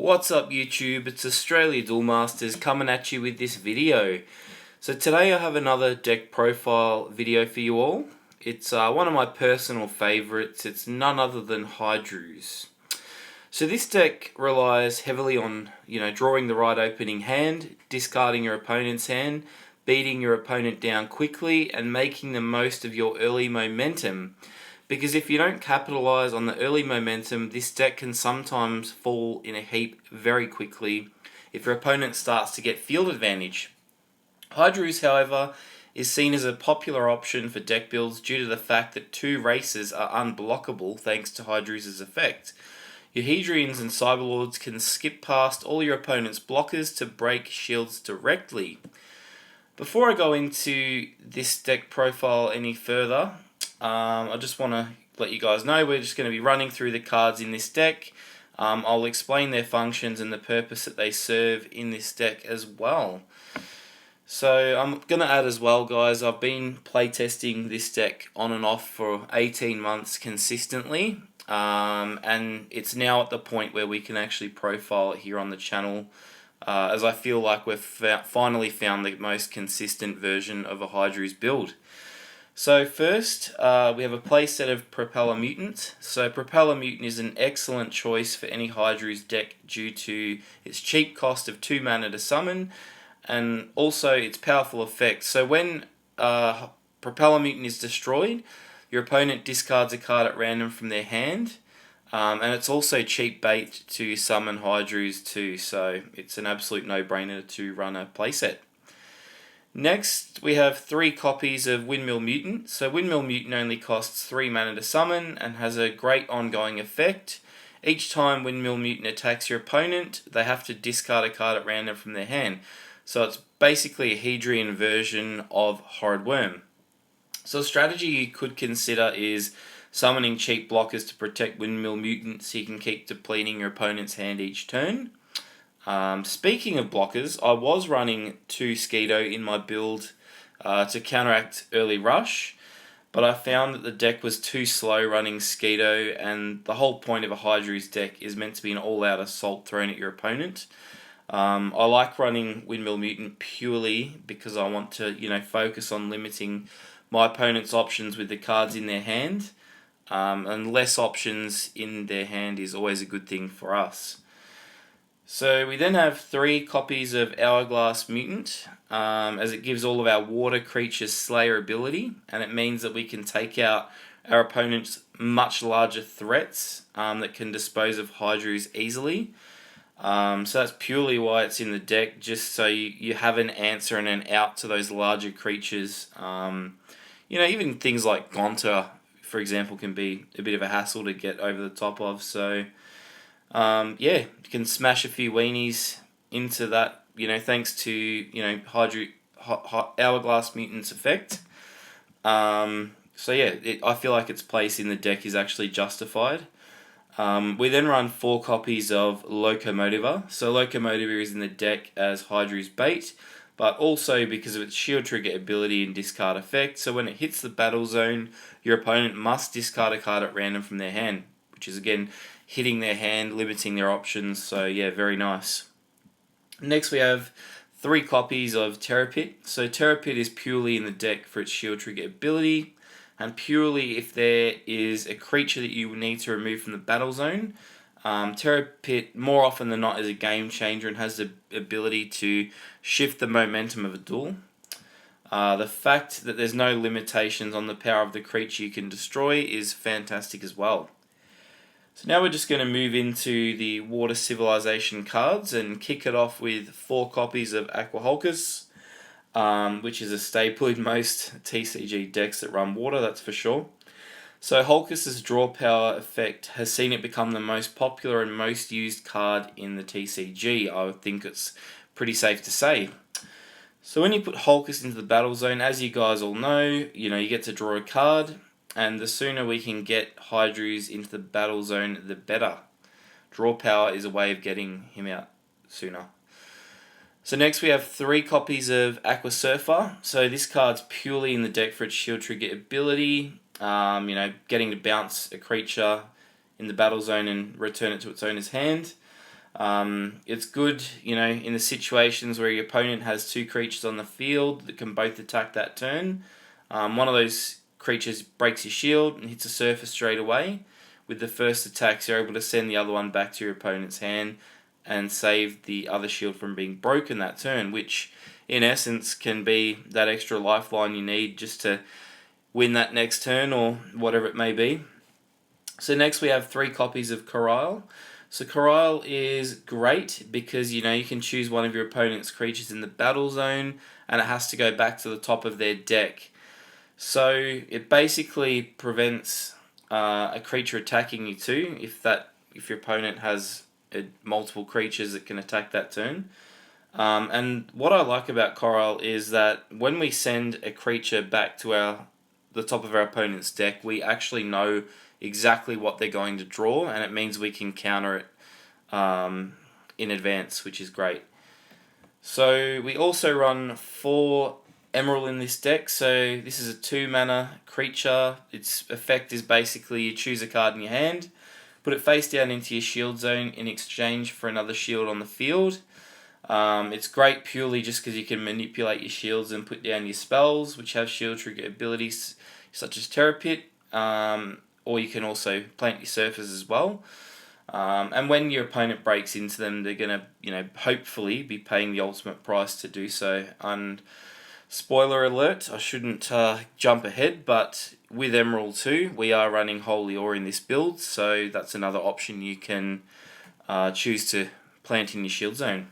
What's up YouTube, it's Australia Duel Masters coming at you with this video. So today I have another deck profile video for you all. It's one of my personal favourites. It's none other than Hydrooze. So this deck relies heavily on drawing the right opening hand, discarding your opponent's hand, beating your opponent down quickly and making the most of your early momentum. Because if you don't capitalise on the early momentum, this deck can sometimes fall in a heap very quickly if your opponent starts to get field advantage. Hydrooze, however, is seen as a popular option for deck builds due to the fact that two races are unblockable thanks to Hydrooze's effect. Your Hydroons and Cyberlords can skip past all your opponent's blockers to break shields directly. Before I go into this deck profile any further, I just want to let you guys know we're just going to be running through the cards in this deck. I'll explain their functions and the purpose that they serve in this deck as well. So I'm going to add as well, guys, I've been playtesting this deck on and off for 18 months consistently. And it's now at the point where we can actually profile it here on the channel, as I feel like we've finally found the most consistent version of a Hydrooze build. So first, we have a playset of Propeller Mutant. So Propeller Mutant is an excellent choice for any Hydrooze deck due to its cheap cost of 2 mana to summon, and also its powerful effect. So when Propeller Mutant is destroyed, your opponent discards a card at random from their hand, and it's also cheap bait to summon Hydrooze too, so it's an absolute no-brainer to run a playset. Next, we have 3 copies of Windmill Mutant. So Windmill Mutant only costs 3 mana to summon and has a great ongoing effect. Each time Windmill Mutant attacks your opponent, they have to discard a card at random from their hand. So it's basically a Hydrian version of Horrid Worm. So a strategy you could consider is summoning cheap blockers to protect Windmill Mutant so you can keep depleting your opponent's hand each turn. Speaking of blockers, I was running 2 Skeeto in my build to counteract early rush, but I found that the deck was too slow running Skeeto, and the whole point of a Hydrooze deck is meant to be an all-out assault thrown at your opponent. I like running Windmill Mutant purely because I want to focus on limiting my opponent's options with the cards in their hand, and less options in their hand is always a good thing for us. So we then have 3 copies of Hourglass Mutant, as it gives all of our water creatures Slayer ability, and it means that we can take out our opponent's much larger threats that can dispose of Hydrooze easily. So that's purely why it's in the deck, just so you have an answer and an out to those larger creatures. Even things like Gonta, for example, can be a bit of a hassle to get over the top of, so you can smash a few weenies into that, thanks to, Hourglass Mutant's effect. I feel like its place in the deck is actually justified. We then run 4 copies of Locomotiva. So Locomotiva is in the deck as Hydrooze bait, but also because of its shield trigger ability and discard effect. So when it hits the battle zone, your opponent must discard a card at random from their hand, which is again hitting their hand, limiting their options, so yeah, very nice. Next we have 3 copies of Terrapit. So Terrapit is purely in the deck for its shield trigger ability, and purely if there is a creature that you need to remove from the battle zone. Terrapit, more often than not, is a game changer and has the ability to shift the momentum of a duel. The fact that there's no limitations on the power of the creature you can destroy is fantastic as well. So now we're just going to move into the Water Civilization cards and kick it off with 4 copies of Aquahulkus, which is a staple in most TCG decks that run water, that's for sure. So Hulkus's draw power effect has seen it become the most popular and most used card in the TCG. I would think it's pretty safe to say. So when you put Hulkus into the battle zone, as you guys all know, you get to draw a card, and the sooner we can get Hydrooze into the battle zone, the better. Draw power is a way of getting him out sooner. So next we have 3 copies of Aqua Surfer. So this card's purely in the deck for its shield trigger ability. Getting to bounce a creature in the battle zone and return it to its owner's hand. It's good, in the situations where your opponent has two creatures on the field that can both attack that turn. One of those creatures breaks your shield and hits a surface straight away. With the first attacks, you're able to send the other one back to your opponent's hand and save the other shield from being broken that turn, which in essence can be that extra lifeline you need just to win that next turn or whatever it may be. So next we have 3 copies of Corral. So Corral is great because you can choose one of your opponent's creatures in the battle zone and it has to go back to the top of their deck. So it basically prevents a creature attacking you too if your opponent has multiple creatures that can attack that turn. And what I like about Corral is that when we send a creature back to the top of our opponent's deck, we actually know exactly what they're going to draw, and it means we can counter it in advance, which is great. So we also run 4 Emerald in this deck. So this is a 2-mana creature. Its effect is basically you choose a card in your hand, put it face down into your shield zone in exchange for another shield on the field. It's great purely just because you can manipulate your shields and put down your spells, which have shield trigger abilities such as Terror Pit, or you can also plant your surface as well. And when your opponent breaks into them, they're going to, hopefully be paying the ultimate price to do so. And spoiler alert, I shouldn't jump ahead, but with Emerald 2, we are running Holy Ore in this build, so that's another option you can choose to plant in your shield zone.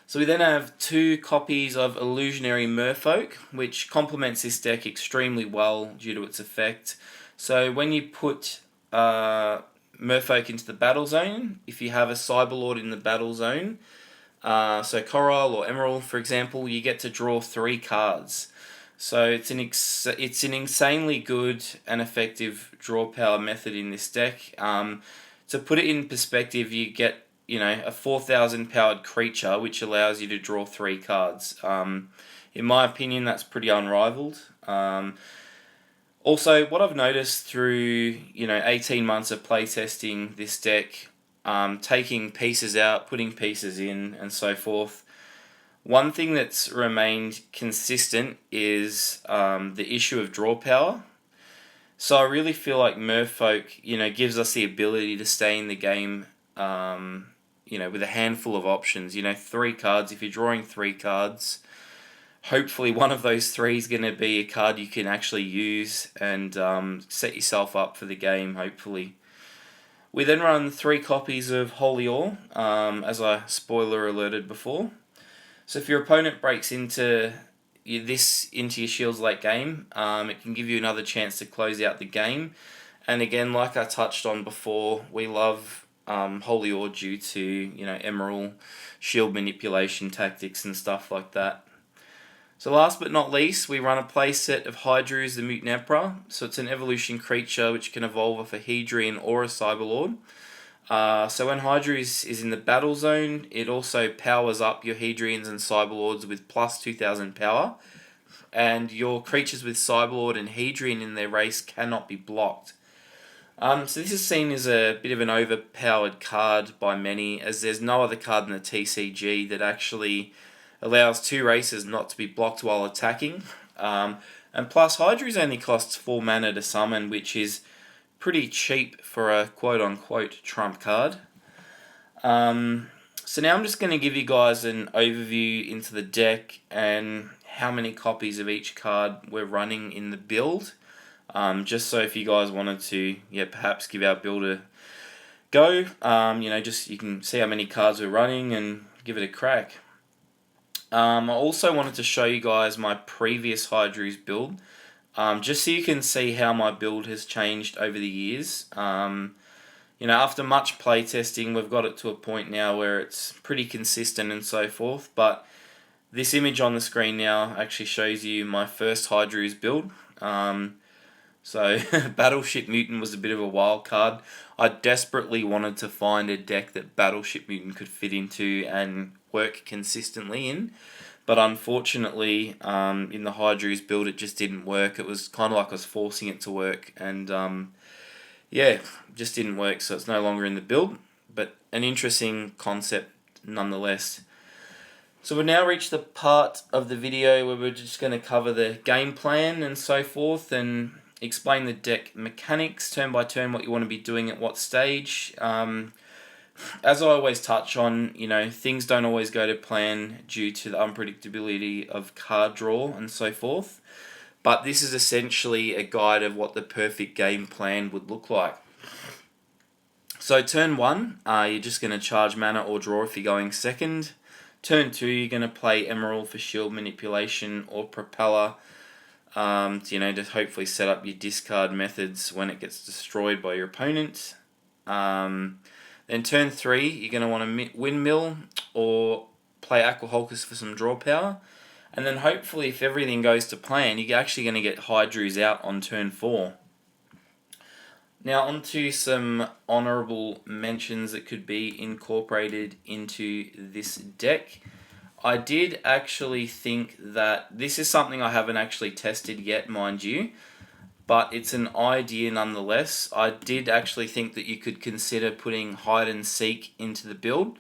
So we then have 2 copies of Illusionary Merfolk, which complements this deck extremely well due to its effect. So when you put Merfolk into the battle zone, if you have a Cyberlord in the battle zone, so Coral or Emerald, for example, you get to draw 3 cards. So it's an insanely good and effective draw power method in this deck. To put it in perspective, you get a 4,000 powered creature which allows you to draw 3 cards. In my opinion, that's pretty unrivaled. Also, what I've noticed through 18 months of playtesting this deck, taking pieces out, putting pieces in, and so forth, one thing that's remained consistent is the issue of draw power. So I really feel like Merfolk, gives us the ability to stay in the game, with a handful of options. 3 cards. If you're drawing 3 cards, hopefully one of those 3 is going to be a card you can actually use and set yourself up for the game, hopefully. We then run 3 copies of Holy Ore, as I spoiler alerted before. So if your opponent breaks into your shields late game, it can give you another chance to close out the game. And again, like I touched on before, we love Holy Ore due to Emerald shield manipulation tactics and stuff like that. So last but not least, we run a playset of Hydrooze the Mutant Emperor. So it's an evolution creature which can evolve off a Hedrian or a Cyberlord. So when Hydrooze is in the battle zone, it also powers up your Hedrians and Cyberlords with plus 2,000 power. And your creatures with Cyberlord and Hedrian in their race cannot be blocked. So this is seen as a bit of an overpowered card by many, as there's no other card in the TCG that actually allows 2 races not to be blocked while attacking. And plus, Hydrooze only costs 4 mana to summon, which is pretty cheap for a quote-unquote trump card. So now I'm just going to give you guys an overview into the deck and how many copies of each card we're running in the build. Just so if you guys wanted to, perhaps give our build a go, just you can see how many cards we're running and give it a crack. I also wanted to show you guys my previous Hydrooze build, just so you can see how my build has changed over the years. After much playtesting, we've got it to a point now where it's pretty consistent and so forth, but this image on the screen now actually shows you my first Hydrooze build. So Battleship Mutant was a bit of a wild card. I desperately wanted to find a deck that Battleship Mutant could fit into and work consistently in. But unfortunately, in the Hydrooze build, it just didn't work. It was kind of like I was forcing it to work. And just didn't work, so it's no longer in the build. but an interesting concept nonetheless. So we've now reached the part of the video where we're just going to cover the game plan and so forth, and explain the deck mechanics turn by turn, what you want to be doing at what stage. As I always touch on, things don't always go to plan due to the unpredictability of card draw and so forth. But this is essentially a guide of what the perfect game plan would look like. So turn 1, you're just going to charge mana or draw if you're going second. Turn 2, you're going to play Emerald for shield manipulation or Propeller, to hopefully set up your discard methods when it gets destroyed by your opponent. Then turn 3, you're going to want to Windmill or play Aquahulkus for some draw power. And then hopefully, if everything goes to plan, you're actually going to get Hydrooze out on turn 4. Now onto some honourable mentions that could be incorporated into this deck. I did actually think that this is something I haven't actually tested yet, mind you, but it's an idea nonetheless. I did actually think that you could consider putting Hide and Seek into the build.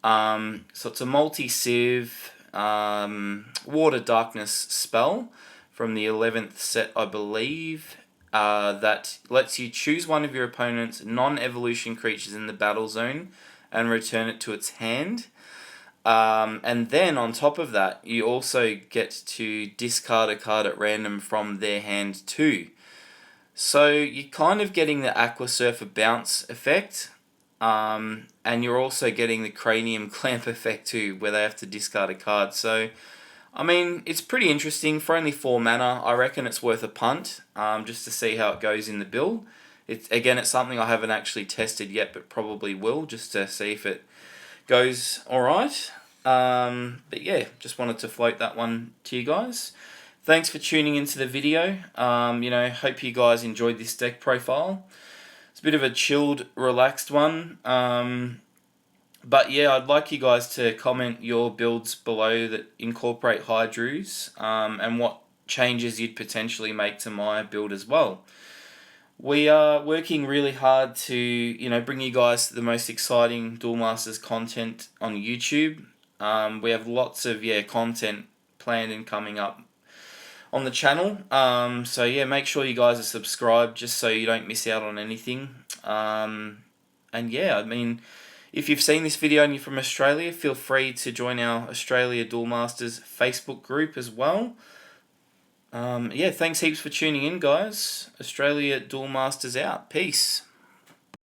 So it's a multi-civ Water Darkness spell from the 11th set, I believe. That lets you choose one of your opponent's non-evolution creatures in the battle zone and return it to its hand. And then on top of that, you also get to discard a card at random from their hand too. So you're kind of getting the Aqua Surfer bounce effect, and you're also getting the Cranium Clamp effect too, where they have to discard a card. So I mean, it's pretty interesting. For only 4 mana, I reckon it's worth a punt, just to see how it goes in the build. It's something I haven't actually tested yet, but probably will, just to see if it goes alright. But yeah, just wanted to float that one to you guys. Thanks for tuning into the video. Hope you guys enjoyed this deck profile. It's a bit of a chilled, relaxed one. But yeah, I'd like you guys to comment your builds below that incorporate Hydrooze, and what changes you'd potentially make to my build as well. We are working really hard to, bring you guys the most exciting Duel Masters content on YouTube. We have lots of content planned and coming up on the channel. So yeah, make sure you guys are subscribed just so you don't miss out on anything. And yeah, I mean, if you've seen this video and you're from Australia, feel free to join our Australia Duel Masters Facebook group as well. Thanks heaps for tuning in, guys. Australia Duel Masters out. Peace.